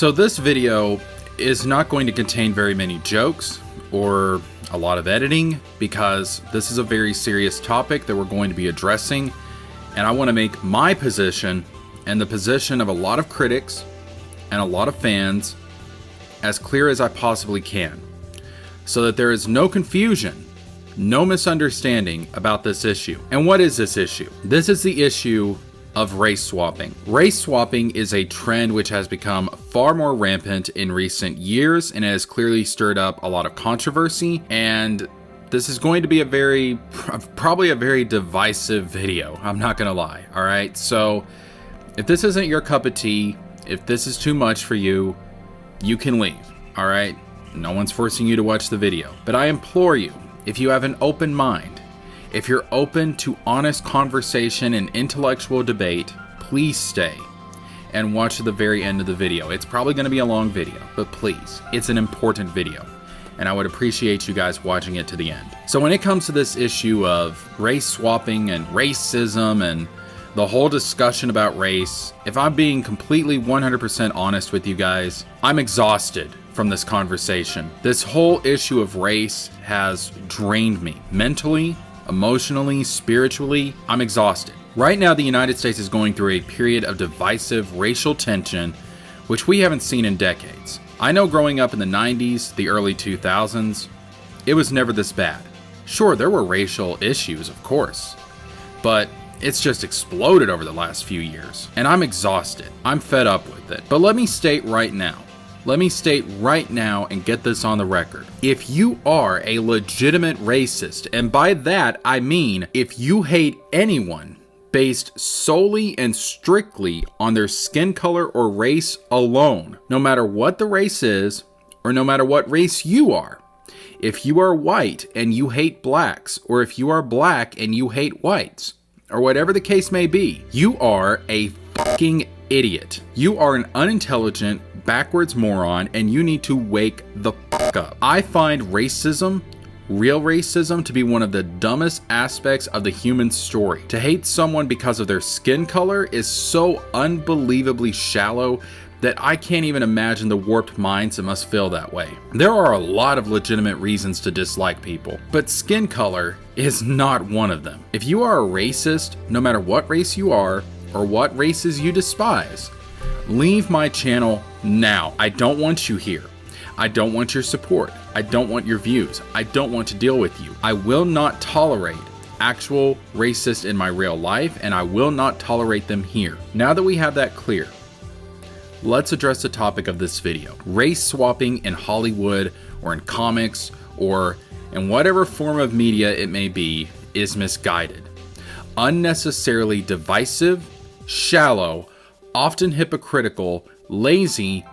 So this video is not going to contain very many jokes or a lot of editing because this is a very serious topic that we're going to be addressing, and I want to make my position and the position of a lot of critics and a lot of fans as clear as I possibly can, so that there is no confusion, no misunderstanding about this issue. And what is this issue? This is the issue of race swapping. Race swapping is a trend which has become far more rampant in recent years and has clearly stirred up a lot of controversy. And this is going to be probably a very divisive video. I'm not gonna lie. All right. So if this isn't your cup of tea, if this is too much for you, you can leave. All right. No one's forcing you to watch the video, but I implore you, if you have an open mind, if you're open to honest conversation and intellectual debate, please stay and watch to the very end of the video. It's probably going to be a long video, but please, it's an important video, and I would appreciate you guys watching it to the end. So when it comes to this issue of race swapping and racism and the whole discussion about race, if I'm being completely 100% honest with you guys, I'm exhausted from this conversation. This whole issue of race has drained me mentally, emotionally, spiritually. I'm exhausted. Right now, the United States is going through a period of divisive racial tension, which we haven't seen in decades. I know growing up in the 90s, the early 2000s, it was never this bad. Sure, there were racial issues, of course, but it's just exploded over the last few years, and I'm exhausted. I'm fed up with it. But let me state right now and get this on the record. If you are a legitimate racist, and by that I mean if you hate anyone based solely and strictly on their skin color or race alone, no matter what the race is, or no matter what race you are, if you are white and you hate blacks, or if you are black and you hate whites, or whatever the case may be, you are a fucking idiot. You are an unintelligent, backwards moron, and you need to wake the fuck up. I find racism, real racism, to be one of the dumbest aspects of the human story. To hate someone because of their skin color is so unbelievably shallow that I can't even imagine the warped minds that must feel that way. There are a lot of legitimate reasons to dislike people, but skin color is not one of them. If you are a racist, no matter what race you are or what races you despise, leave my channel now. I don't want you here. I don't want your support. I don't want your views. I don't want to deal with you. I will not tolerate actual racists in my real life, and I will not tolerate them here. Now that we have that clear, let's address the topic of this video. Race swapping in Hollywood or in comics or in whatever form of media it may be is misguided, unnecessarily divisive, shallow, often hypocritical, lazy,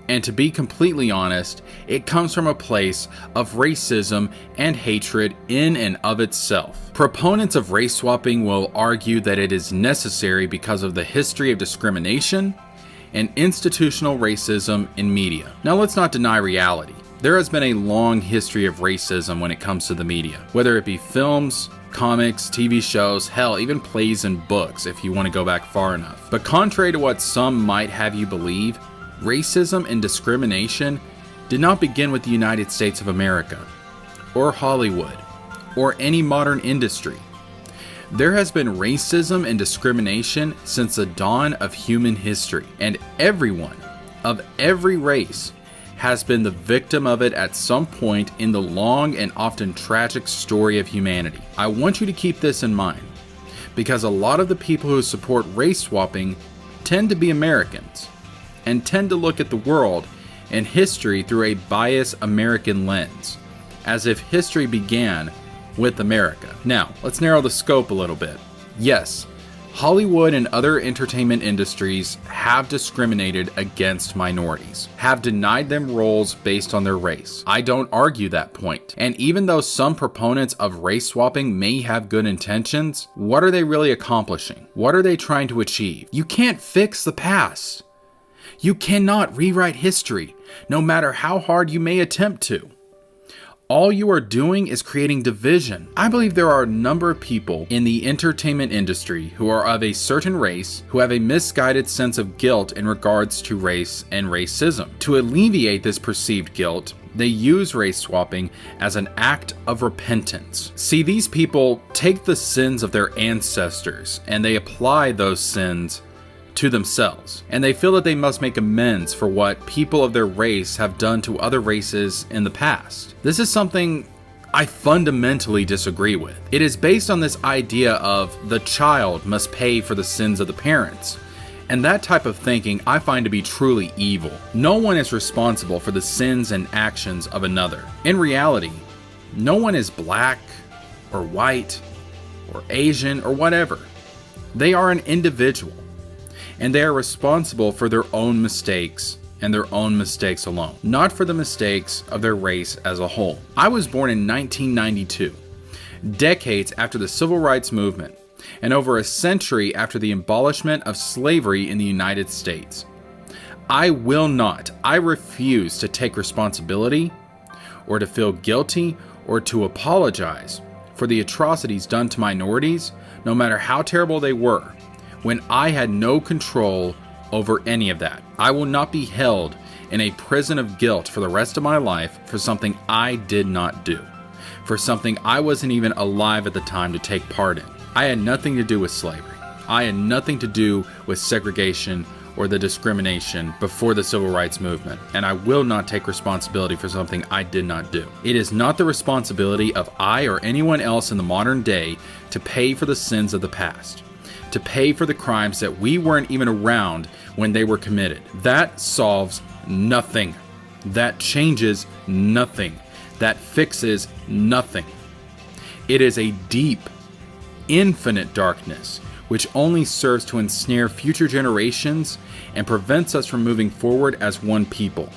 and to be completely honest, it comes from a place of racism and hatred in and of itself. Proponents of race swapping will argue that it is necessary because of the history of discrimination and institutional racism in media. Now, let's not deny reality. There has been a long history of racism when it comes to the media, whether it be films, comics, TV shows, hell, even plays and books if you want to go back far enough. But contrary to what some might have you believe, racism and discrimination did not begin with the United States of America, or Hollywood, or any modern industry. There has been racism and discrimination since the dawn of human history, and everyone of every race has been the victim of it at some point in the long and often tragic story of humanity. I want you to keep this in mind, because a lot of the people who support race swapping tend to be Americans, and tend to look at the world and history through a biased American lens, as if history began with America. Now, let's narrow the scope a little bit. Yes, Hollywood and other entertainment industries have discriminated against minorities, have denied them roles based on their race. I don't argue that point. And even though some proponents of race swapping may have good intentions, what are they really accomplishing? What are they trying to achieve? You can't fix the past. You cannot rewrite history, no matter how hard you may attempt to. All you are doing is creating division. I believe there are a number of people in the entertainment industry who are of a certain race who have a misguided sense of guilt in regards to race and racism. To alleviate this perceived guilt, they use race swapping as an act of repentance. See, these people take the sins of their ancestors and they apply those sins to themselves, and they feel that they must make amends for what people of their race have done to other races in the past. This is something I fundamentally disagree with. It is based on this idea of the child must pay for the sins of the parents. And that type of thinking I find to be truly evil. No one is responsible for the sins and actions of another. In reality, no one is black or white or Asian or whatever. They are an individual, and they are responsible for their own mistakes and their own mistakes alone, not for the mistakes of their race as a whole. I was born in 1992, decades after the Civil Rights Movement, and over a century after the abolishment of slavery in the United States. I refuse to take responsibility or to feel guilty or to apologize for the atrocities done to minorities, no matter how terrible they were, when I had no control over any of that. I will not be held in a prison of guilt for the rest of my life for something I did not do, for something I wasn't even alive at the time to take part in. I had nothing to do with slavery. I had nothing to do with segregation or the discrimination before the Civil Rights Movement, and I will not take responsibility for something I did not do. It is not the responsibility of I or anyone else in the modern day to pay for the sins of the past, to pay for the crimes that we weren't even around when they were committed. That solves nothing. That changes nothing. That fixes nothing. It is a deep, infinite darkness which only serves to ensnare future generations and prevents us from moving forward as one people.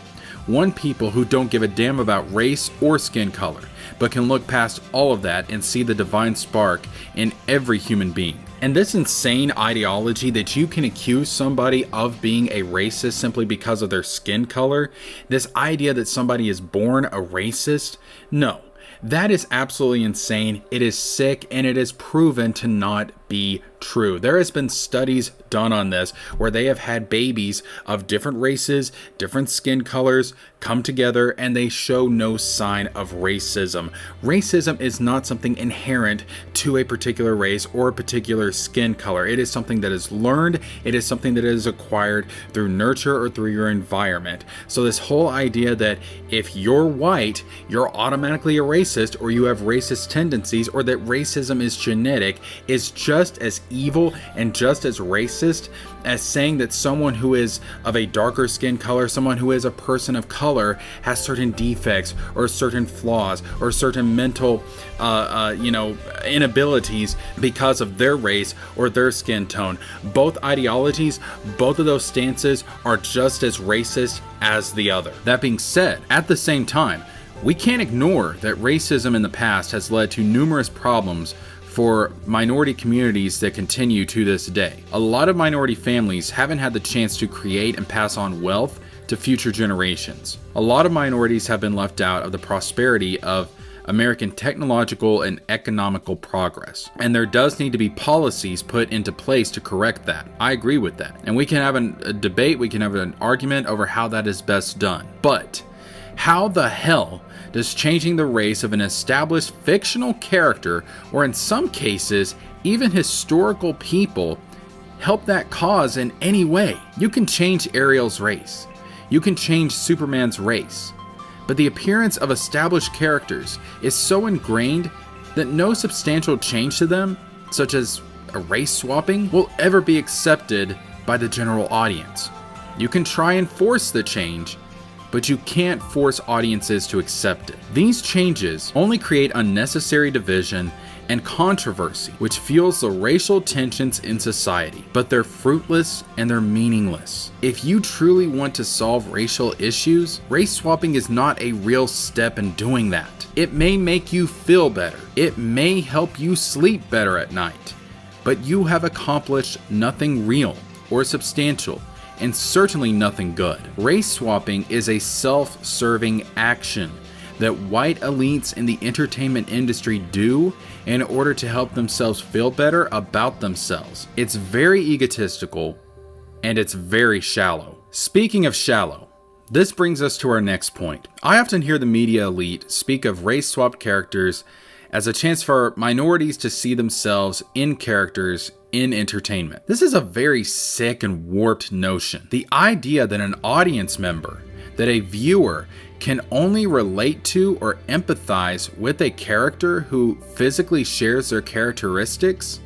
One people who don't give a damn about race or skin color, but can look past all of that and see the divine spark in every human being. And this insane ideology that you can accuse somebody of being a racist simply because of their skin color, this idea that somebody is born a racist, no. That is absolutely insane. It is sick, and it is proven to not be true. There has been studies done on this where they have had babies of different races, different skin colors come together, and they show no sign of racism. Racism is not something inherent to a particular race or a particular skin color. It is something that is learned. It is something that is acquired through nurture or through your environment. So this whole idea that if you're white, you're automatically a racist, or you have racist tendencies, or that racism is genetic, is just as evil and just as racist as saying that someone who is of a darker skin color, someone who is a person of color, has certain defects or certain flaws or certain mental inabilities because of their race or their skin tone. Both ideologies, both of those stances are just as racist as the other. That being said, at the same time, we can't ignore that racism in the past has led to numerous problems for minority communities that continue to this day. A lot of minority families haven't had the chance to create and pass on wealth to future generations. A lot of minorities have been left out of the prosperity of American technological and economical progress. And there does need to be policies put into place to correct that. I agree with that. And we can have a debate, we can have an argument over how that is best done. But how the hell does changing the race of an established fictional character, or in some cases, even historical people, help that cause in any way? You can change Ariel's race. You can change Superman's race. But the appearance of established characters is so ingrained that no substantial change to them, such as a race swapping, will ever be accepted by the general audience. You can try and force the change, but you can't force audiences to accept it. These changes only create unnecessary division and controversy, which fuels the racial tensions in society, but they're fruitless and they're meaningless. If you truly want to solve racial issues, race swapping is not a real step in doing that. It may make you feel better. It may help you sleep better at night, but you have accomplished nothing real or substantial, and certainly nothing good. Race swapping is a self-serving action that white elites in the entertainment industry do in order to help themselves feel better about themselves. It's very egotistical and it's very shallow. Speaking of shallow, this brings us to our next point. I often hear the media elite speak of race-swapped characters as a chance for minorities to see themselves in characters in entertainment. This is a very sick and warped notion. The idea that an audience member, that a viewer, can only relate to or empathize with a character who physically shares their characteristics,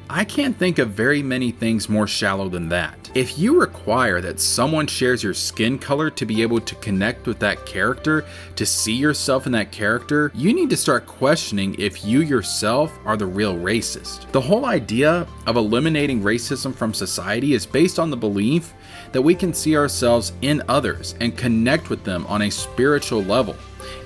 I can't think of very many things more shallow than that. If you require that someone shares your skin color to be able to connect with that character, to see yourself in that character, you need to start questioning if you yourself are the real racist. The whole idea of eliminating racism from society is based on the belief that we can see ourselves in others and connect with them on a spiritual level,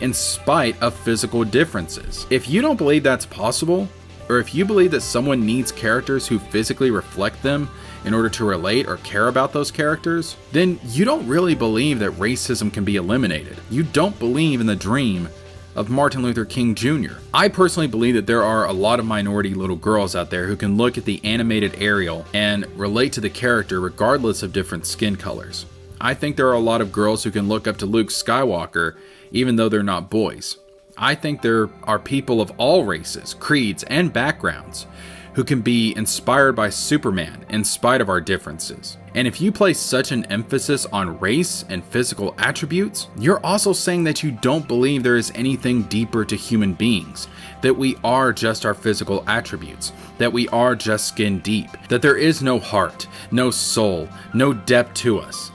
in spite of physical differences. If you don't believe that's possible, or if you believe that someone needs characters who physically reflect them in order to relate or care about those characters, then you don't really believe that racism can be eliminated. You don't believe in the dream of Martin Luther King Jr. I personally believe that there are a lot of minority little girls out there who can look at the animated Ariel and relate to the character regardless of different skin colors. I think there are a lot of girls who can look up to Luke Skywalker even though they're not boys. I think there are people of all races, creeds, and backgrounds who can be inspired by Superman in spite of our differences. And if you place such an emphasis on race and physical attributes, you're also saying that you don't believe there is anything deeper to human beings, that we are just our physical attributes, that we are just skin deep, that there is no heart, no soul, no depth to us.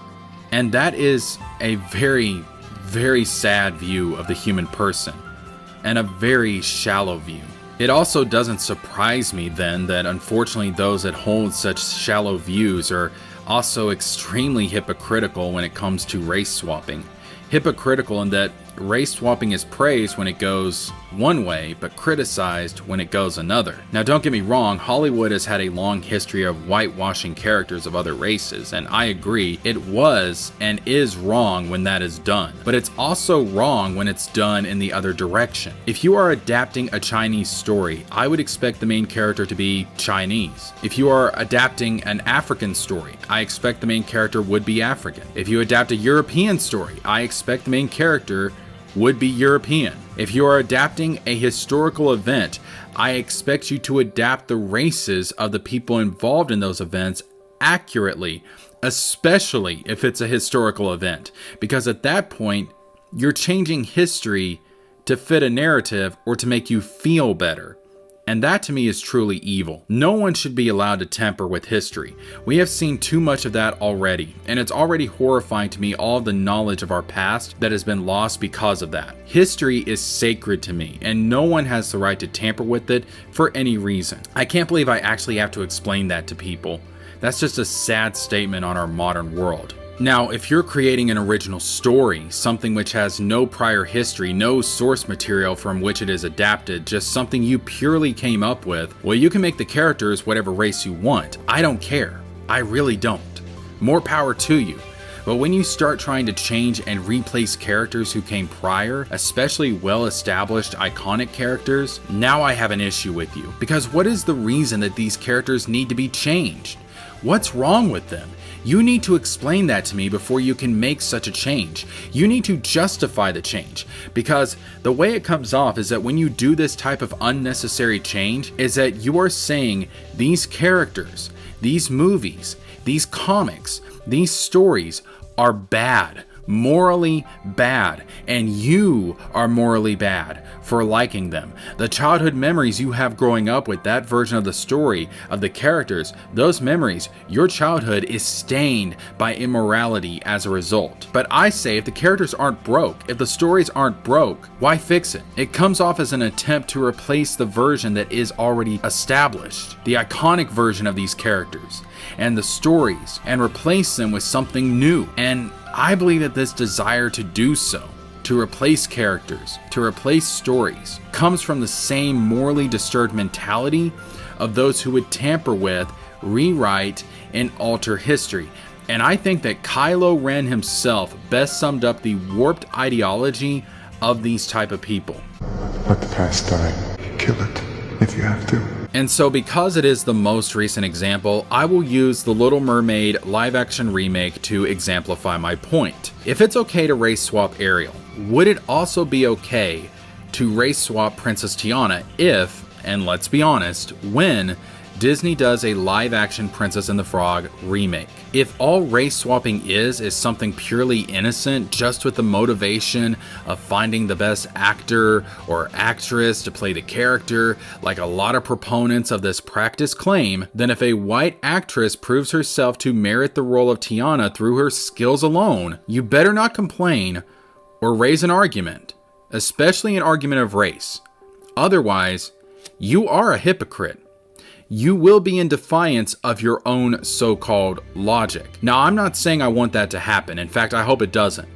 And that is a very, very sad view of the human person, and a very shallow view. It also doesn't surprise me then that unfortunately those that hold such shallow views are also extremely hypocritical when it comes to race swapping. Hypocritical in that race swapping is praised when it goes one way, but criticized when it goes another. Now don't get me wrong, Hollywood has had a long history of whitewashing characters of other races, and I agree, it was and is wrong when that is done. But it's also wrong when it's done in the other direction. If you are adapting a Chinese story, I would expect the main character to be Chinese. If you are adapting an African story, I expect the main character would be African. If you adapt a European story, I expect the main character would be European. If you are adapting a historical event, I expect you to adapt the races of the people involved in those events accurately, especially if it's a historical event, because at that point, you're changing history to fit a narrative or to make you feel better. And that to me is truly evil. No one should be allowed to tamper with history. We have seen too much of that already, and it's already horrifying to me all of the knowledge of our past that has been lost because of that. History is sacred to me, and no one has the right to tamper with it for any reason. I can't believe I actually have to explain that to people. That's just a sad statement on our modern world. Now, if you're creating an original story, something which has no prior history, no source material from which it is adapted, just something you purely came up with, well, you can make the characters whatever race you want. I don't care. I really don't. More power to you. But when you start trying to change and replace characters who came prior, especially well-established iconic characters, now I have an issue with you. Because what is the reason that these characters need to be changed? What's wrong with them? You need to explain that to me before you can make such a change. You need to justify the change, because the way it comes off is that when you do this type of unnecessary change is that you are saying these characters, these movies, these comics, these stories are bad, morally bad, and you are morally bad for liking them. The childhood memories you have growing up with that version of the story, of the characters, those memories, your childhood is stained by immorality as a result. But I say if the characters aren't broke, if the stories aren't broke, why fix it? It comes off as an attempt to replace the version that is already established, the iconic version of these characters and the stories, and replace them with something new. And I believe that this desire to do so, to replace characters, to replace stories, comes from the same morally disturbed mentality of those who would tamper with, rewrite, and alter history. And I think that Kylo Ren himself best summed up the warped ideology of these type of people. Let the past die. Kill it if you have to. And so because it is the most recent example, I will use the Little Mermaid live-action remake to exemplify my point. If it's okay to race swap Ariel, would it also be okay to race swap Princess Tiana if, and let's be honest, when Disney does a live-action Princess and the Frog remake? If all race swapping is something purely innocent, just with the motivation of finding the best actor or actress to play the character, like a lot of proponents of this practice claim, then if a white actress proves herself to merit the role of Tiana through her skills alone, you better not complain or raise an argument, especially an argument of race. Otherwise, you are a hypocrite. You will be in defiance of your own so-called logic. Now, I'm not saying I want that to happen. In fact, I hope it doesn't.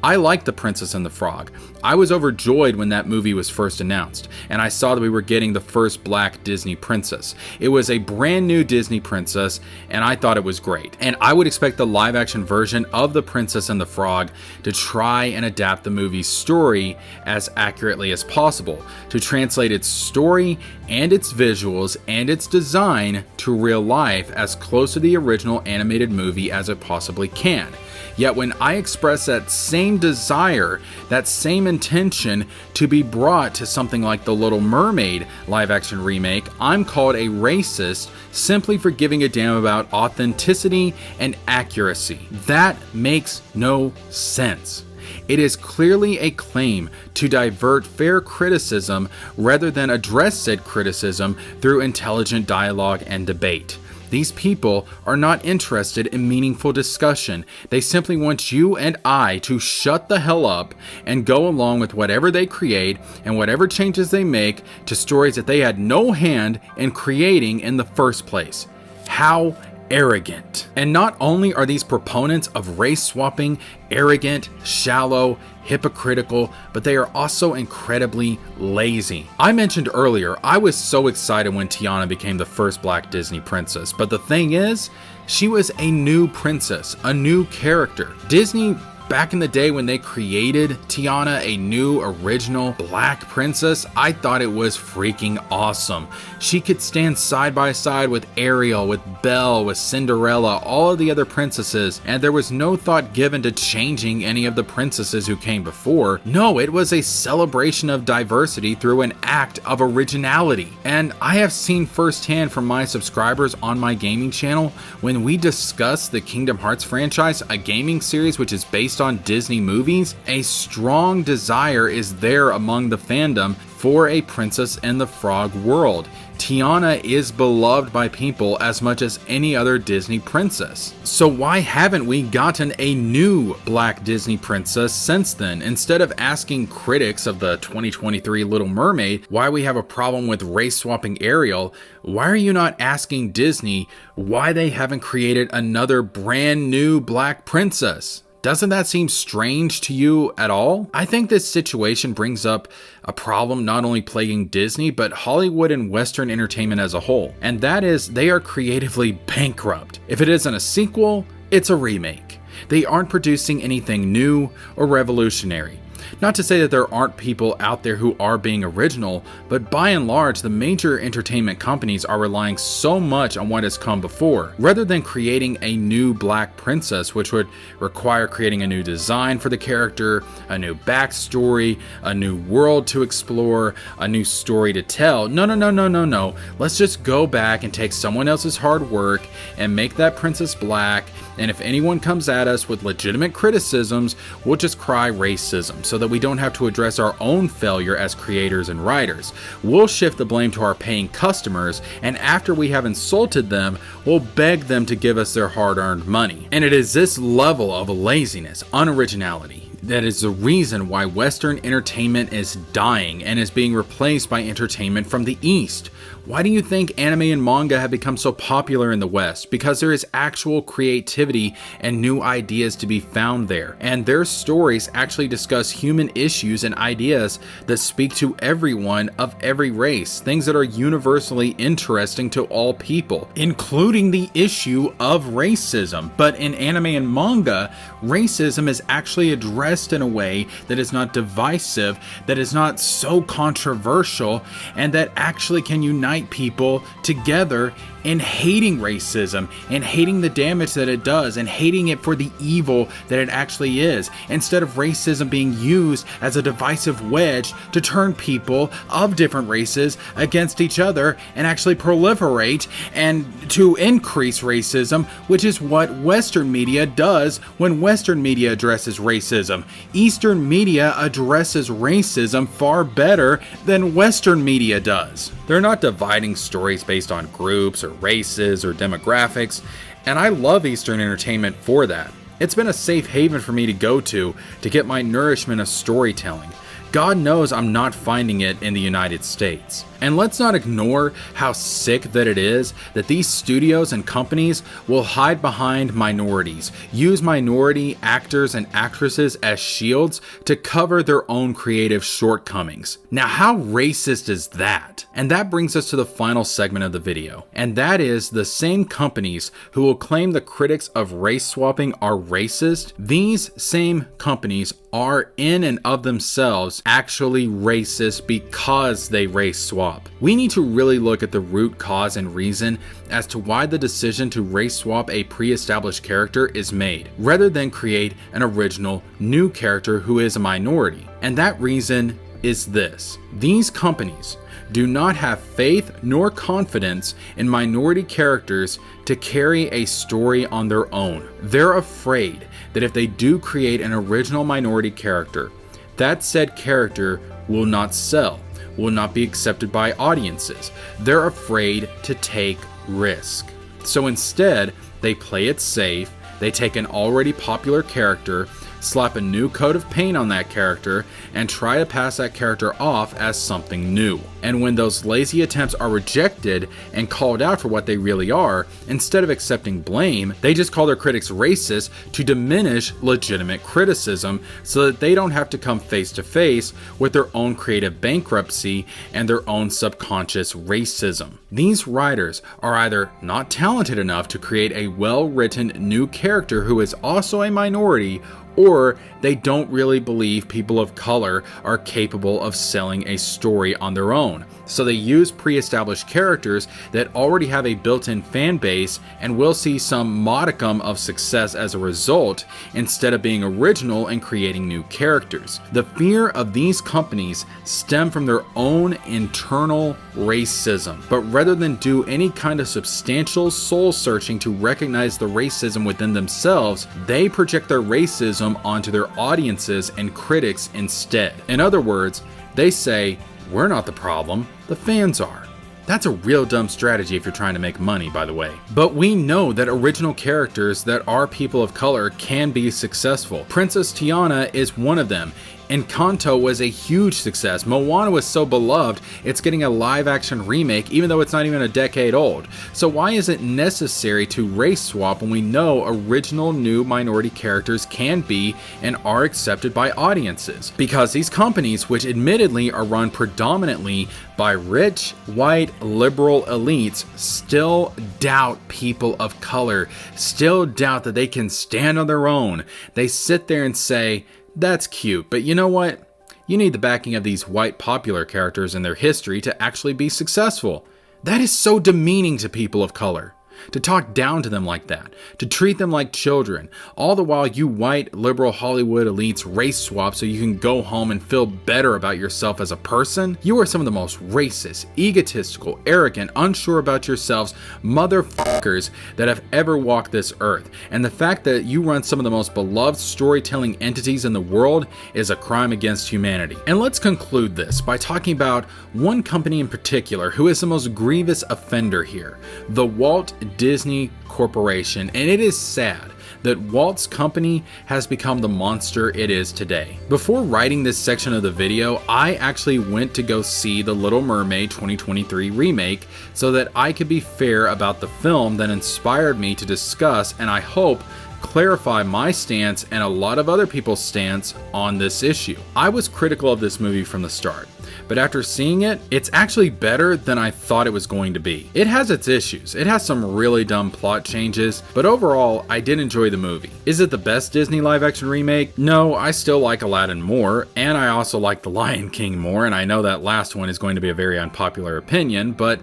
I like The Princess and the Frog. I was overjoyed when that movie was first announced, and I saw that we were getting the first black Disney princess. It was a brand new Disney princess, and I thought it was great. And I would expect the live-action version of The Princess and the Frog to try and adapt the movie's story as accurately as possible, to translate its story and its visuals and its design to real life as close to the original animated movie as it possibly can. Yet when I express that same desire, that same intention to be brought to something like the Little Mermaid live-action remake, I'm called a racist simply for giving a damn about authenticity and accuracy. That makes no sense. It is clearly a claim to divert fair criticism rather than address said criticism through intelligent dialogue and debate. These people are not interested in meaningful discussion. They simply want you and I to shut the hell up and go along with whatever they create and whatever changes they make to stories that they had no hand in creating in the first place. How arrogant. And not only are these proponents of race swapping arrogant, shallow, hypocritical, but they are also incredibly lazy. I mentioned earlier, I was so excited when Tiana became the first black Disney princess, but the thing is, she was a new princess, a new character. Disney, back in the day when they created Tiana, a new original black princess, I thought it was freaking awesome. She could stand side by side with Ariel, with Belle, with Cinderella, all of the other princesses, and there was no thought given to changing any of the princesses who came before. No, it was a celebration of diversity through an act of originality. And I have seen firsthand from my subscribers on my gaming channel, when we discuss the Kingdom Hearts franchise, a gaming series which is based on Disney movies, a strong desire is there among the fandom for a Princess and the Frog world. Tiana is beloved by people as much as any other Disney princess. So why haven't we gotten a new black Disney princess since then? Instead of asking critics of the 2023 Little Mermaid why we have a problem with race swapping Ariel, why are you not asking Disney why they haven't created another brand new black princess? Doesn't that seem strange to you at all? I think this situation brings up a problem not only plaguing Disney, but Hollywood and Western entertainment as a whole. And that is, they are creatively bankrupt. If it isn't a sequel, it's a remake. They aren't producing anything new or revolutionary. Not to say that there aren't people out there who are being original, but by and large, the major entertainment companies are relying so much on what has come before, rather than creating a new black princess, which would require creating a new design for the character, a new backstory, a new world to explore, a new story to tell. No. Let's just go back and take someone else's hard work and make that princess black, and if anyone comes at us with legitimate criticisms, we'll just cry racism, so that we don't have to address our own failure as creators and writers. We'll shift the blame to our paying customers, and after we have insulted them, we'll beg them to give us their hard-earned money. And it is this level of laziness, unoriginality, that is the reason why Western entertainment is dying and is being replaced by entertainment from the East. Why do you think anime and manga have become so popular in the West? Because there is actual creativity and new ideas to be found there. And their stories actually discuss human issues and ideas that speak to everyone of every race, things that are universally interesting to all people, including the issue of racism. But in anime and manga, racism is actually addressed in a way that is not divisive, that is not so controversial, and that actually can unite people together in hating racism and hating the damage that it does and hating it for the evil that it actually is, instead of racism being used as a divisive wedge to turn people of different races against each other and actually proliferate and to increase racism, which is what Western media does when Western media addresses racism. Eastern media addresses racism far better than Western media does. They're not dividing stories based on groups or races or demographics, and I love Eastern entertainment for that. It's been a safe haven for me to go to get my nourishment of storytelling. God knows I'm not finding it in the United States. And let's not ignore how sick that it is that these studios and companies will hide behind minorities, use minority actors and actresses as shields to cover their own creative shortcomings. Now, how racist is that? And that brings us to the final segment of the video, and that is the same companies who will claim the critics of race swapping are racist. These same companies are in and of themselves actually racist because they race swap. We need to really look at the root cause and reason as to why the decision to race swap a pre-established character is made, rather than create an original new character who is a minority. And that reason is this: these companies do not have faith nor confidence in minority characters to carry a story on their own. They're afraid that if they do create an original minority character, that said character will not sell, will not be accepted by audiences. They're afraid to take risk. So instead, they play it safe, they take an already popular character, slap a new coat of paint on that character, and try to pass that character off as something new. And when those lazy attempts are rejected and called out for what they really are, instead of accepting blame, they just call their critics racist to diminish legitimate criticism so that they don't have to come face to face with their own creative bankruptcy and their own subconscious racism. These writers are either not talented enough to create a well-written new character who is also a minority, or they don't really believe people of color are capable of selling a story on their own. So they use pre-established characters that already have a built-in fan base and will see some modicum of success as a result, instead of being original and creating new characters. The fear of these companies stem from their own internal racism, but rather than do any kind of substantial soul searching to recognize the racism within themselves, they project their racism onto their audiences and critics instead. In other words, they say, we're not the problem, the fans are. That's a real dumb strategy if you're trying to make money, by the way. But we know that original characters that are people of color can be successful. Princess Tiana is one of them. Encanto was a huge success. Moana was so beloved, it's getting a live-action remake even though it's not even a decade old. So why is it necessary to race swap when we know original new minority characters can be and are accepted by audiences? Because these companies, which admittedly are run predominantly by rich, white, liberal elites, still doubt people of color, still doubt that they can stand on their own. They sit there and say, that's cute, but you know what? You need the backing of these white popular characters and their history to actually be successful. That is so demeaning to people of color. To talk down to them like that, to treat them like children, all the while you white liberal Hollywood elites race swap so you can go home and feel better about yourself as a person. You are some of the most racist, egotistical, arrogant, unsure about yourselves motherfuckers that have ever walked this earth. And the fact that you run some of the most beloved storytelling entities in the world is a crime against humanity. And let's conclude this by talking about one company in particular who is the most grievous offender here, the Walt Disney Corporation. And it is sad that Walt's company has become the monster it is today. Before writing this section of the video, I actually went to go see the Little Mermaid 2023 remake so that I could be fair about the film that inspired me to discuss, and I hope clarify my stance and a lot of other people's stance on this issue. I was critical of this movie from the start, but after seeing it, it's actually better than I thought it was going to be. It has its issues. It has some really dumb plot changes, but overall, I did enjoy the movie. Is it the best Disney live action remake? No, I still like Aladdin more, and I also like The Lion King more, and I know that last one is going to be a very unpopular opinion, but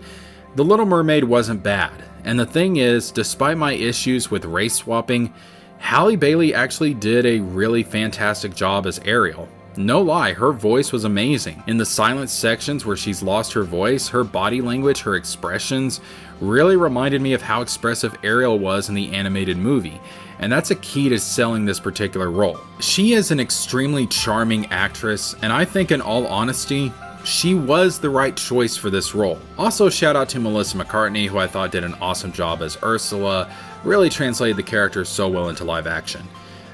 The Little Mermaid wasn't bad. And the thing is, despite my issues with race swapping, Halle Bailey actually did a really fantastic job as Ariel. No lie, her voice was amazing. In the silent sections where she's lost her voice, her body language, her expressions really reminded me of how expressive Ariel was in the animated movie. And that's a key to selling this particular role. She is an extremely charming actress, and I think in all honesty, she was the right choice for this role. Also, shout out to Melissa McCartney, who I thought did an awesome job as Ursula, really translated the character so well into live action.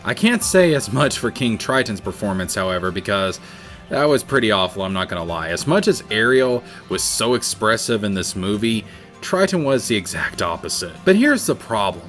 I can't say as much for King Triton's performance, however, because that was pretty awful, I'm not gonna lie. As much as Ariel was so expressive in this movie, Triton was the exact opposite. But here's the problem.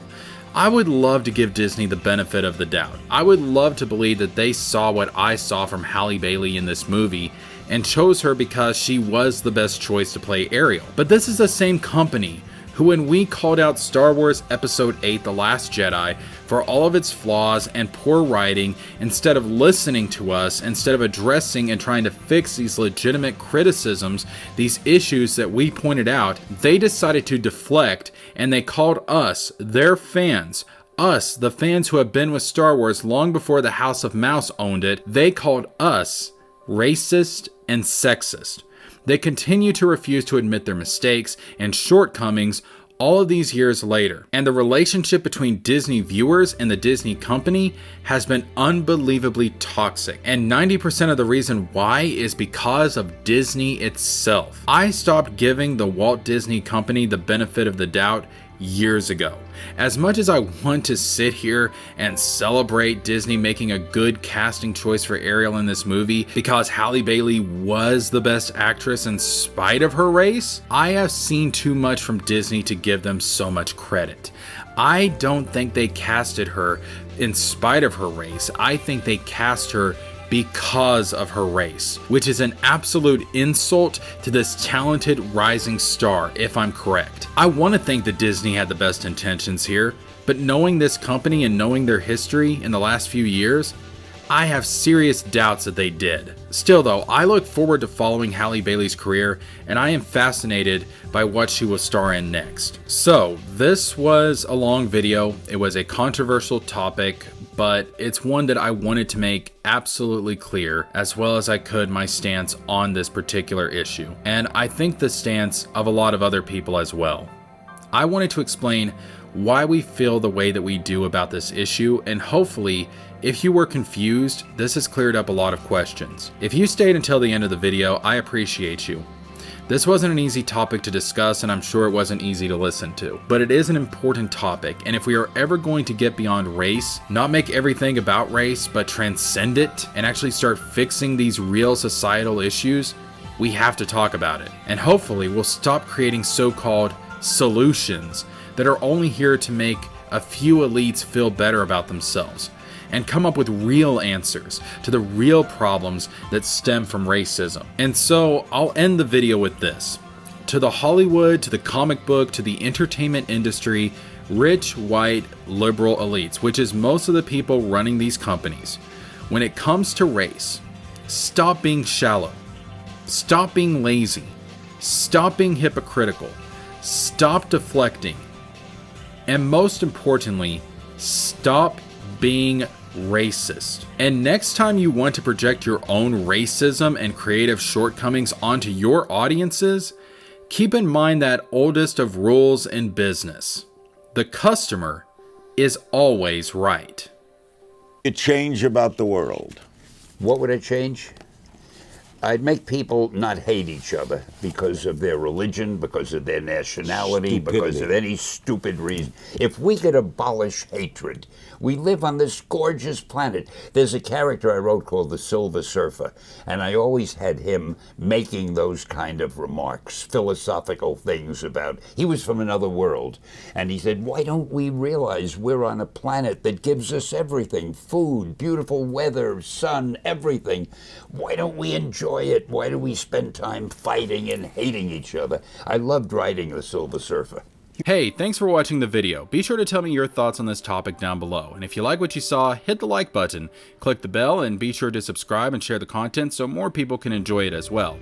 I would love to give Disney the benefit of the doubt. I would love to believe that they saw what I saw from Halle Bailey in this movie and chose her because she was the best choice to play Ariel. But this is the same company who, when we called out Star Wars Episode 8 The Last Jedi for all of its flaws and poor writing, instead of listening to us, instead of addressing and trying to fix these legitimate criticisms, these issues that we pointed out, they decided to deflect, and they called us, their fans, us, the fans who have been with Star Wars long before the House of Mouse owned it, they called us racist and sexist. They continue to refuse to admit their mistakes and shortcomings all of these years later. And the relationship between Disney viewers and the Disney company has been unbelievably toxic. And 90% of the reason why is because of Disney itself. I stopped giving the Walt Disney Company the benefit of the doubt years ago. As much as I want to sit here and celebrate Disney making a good casting choice for Ariel in this movie because Halle Bailey was the best actress in spite of her race, I have seen too much from Disney to give them so much credit. I don't think they casted her in spite of her race. I think they cast her because of her race, which is an absolute insult to this talented rising star, if I'm correct. I want to think that Disney had the best intentions here, but knowing this company and knowing their history in the last few years, I have serious doubts that they did. Still though, I look forward to following Halle Bailey's career, and I am fascinated by what she will star in next. So, this was a long video. It was a controversial topic, but it's one that I wanted to make absolutely clear, as well as I could, my stance on this particular issue. And I think the stance of a lot of other people as well. I wanted to explain why we feel the way that we do about this issue, and hopefully, if you were confused, this has cleared up a lot of questions. If you stayed until the end of the video, I appreciate you. This wasn't an easy topic to discuss, and I'm sure it wasn't easy to listen to, but it is an important topic, and if we are ever going to get beyond race, not make everything about race, but transcend it, and actually start fixing these real societal issues, we have to talk about it. And hopefully we'll stop creating so-called solutions that are only here to make a few elites feel better about themselves, and come up with real answers to the real problems that stem from racism. And so I'll end the video with this. To the Hollywood, to the comic book, to the entertainment industry, rich, white, liberal elites, which is most of the people running these companies, when it comes to race, stop being shallow, stop being lazy, stop being hypocritical, stop deflecting, and most importantly, stop being racist. And next time you want to project your own racism and creative shortcomings onto your audiences, keep in mind that oldest of rules in business: the customer is always right. A change about the world. What would it change? I'd make people not hate each other because of their religion, because of their nationality, because of any stupid reason. If we could abolish hatred, we live on this gorgeous planet. There's a character I wrote called the Silver Surfer, and I always had him making those kind of remarks, philosophical things about, he was from another world, and he said, why don't we realize we're on a planet that gives us everything, food, beautiful weather, sun, everything. Why don't we enjoy it? Why do we spend time fighting and hating each other? I loved writing the Silver Surfer. Hey, thanks for watching the video. Be sure to tell me your thoughts on this topic down below. And if you like what you saw, hit the like button, click the bell, and be sure to subscribe and share the content so more people can enjoy it as well.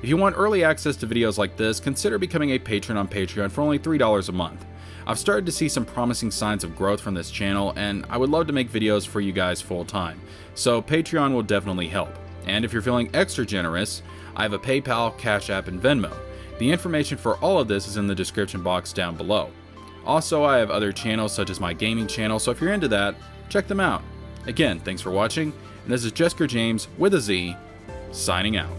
If you want early access to videos like this, consider becoming a patron on Patreon for only $3 a month. I've started to see some promising signs of growth from this channel, and I would love to make videos for you guys full time. So Patreon will definitely help. And if you're feeling extra generous, I have a PayPal, Cash App, and Venmo. The information for all of this is in the description box down below. Also, I have other channels such as my gaming channel, so if you're into that, check them out. Again, thanks for watching, and this is JeskerJames with a Z, signing out.